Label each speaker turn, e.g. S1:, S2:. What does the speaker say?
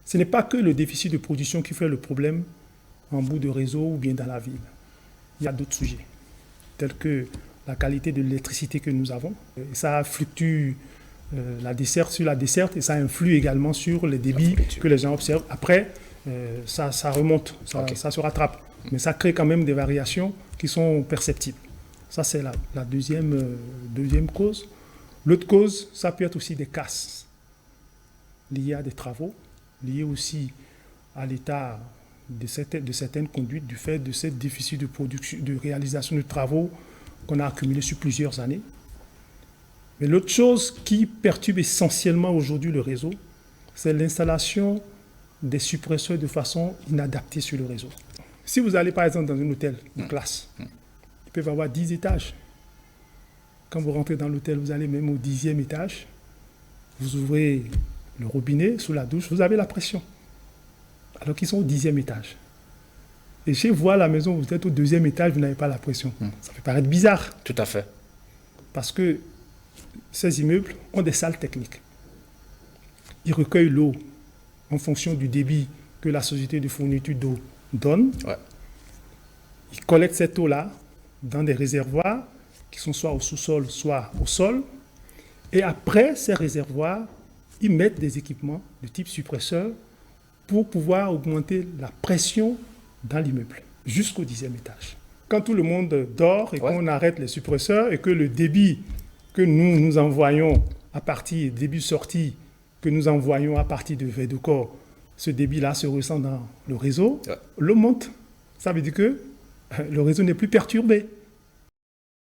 S1: Ce n'est pas que le déficit de production qui fait le problème en bout de réseau ou bien dans la ville. Il y a d'autres sujets, tels que la qualité de l'électricité que nous avons. Ça fluctue la desserte sur la desserte et ça influe également sur les débits que les gens observent. Après, ça remonte, ça se rattrape. Mais ça crée quand même des variations qui sont perceptibles. Ça, c'est la deuxième cause. L'autre cause, ça peut être aussi des casses liées à des travaux, liées aussi à l'état de certaines conduites du fait de ce déficit de production, de réalisation de travaux qu'on a accumulé sur plusieurs années. Mais l'autre chose qui perturbe essentiellement aujourd'hui le réseau, c'est l'installation des suppresseurs de façon inadaptée sur le réseau. Si vous allez par exemple dans un hôtel de classe, ils peuvent avoir 10 étages. Quand vous rentrez dans l'hôtel, vous allez même au 10e étage, vous ouvrez le robinet sous la douche, vous avez la pression. Alors qu'ils sont au 10e étage. Et chez vous à la maison, vous êtes au 2e étage, vous n'avez pas la pression. Ça peut paraître bizarre.
S2: Tout à fait.
S1: Parce que ces immeubles ont des salles techniques. Ils recueillent l'eau en fonction du débit que la société de fourniture d'eau donne.
S2: Ouais.
S1: Ils collectent cette eau-là dans des réservoirs qui sont soit au sous-sol, soit au sol. Et après ces réservoirs, ils mettent des équipements de type suppresseur pour pouvoir augmenter la pression dans l'immeuble jusqu'au 10e étage. Quand tout le monde dort et qu'on arrête les suppresseurs et que le débit que nous envoyons à partir, débit sortie que nous envoyons à partir de Védocor, ce débit-là se ressent dans le réseau, l'eau monte. Ça veut dire que le réseau n'est plus perturbé.